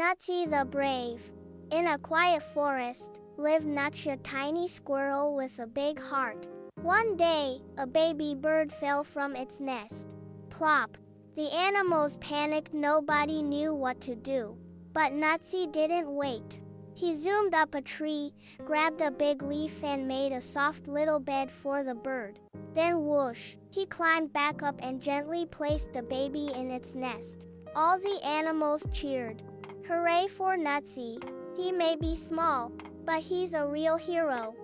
Nutsy the Brave. In a quiet forest, lived Nutsy, a tiny squirrel with a big heart. One day, a baby bird fell from its nest. Plop! The animals panicked. Nobody knew what to do. But Nutsy didn't wait. He zoomed up a tree, grabbed a big leaf and made a soft little bed for the bird. Then whoosh, he climbed back up and gently placed the baby in its nest. All the animals cheered. Hooray for Nutsy! He may be small, but he's a real hero.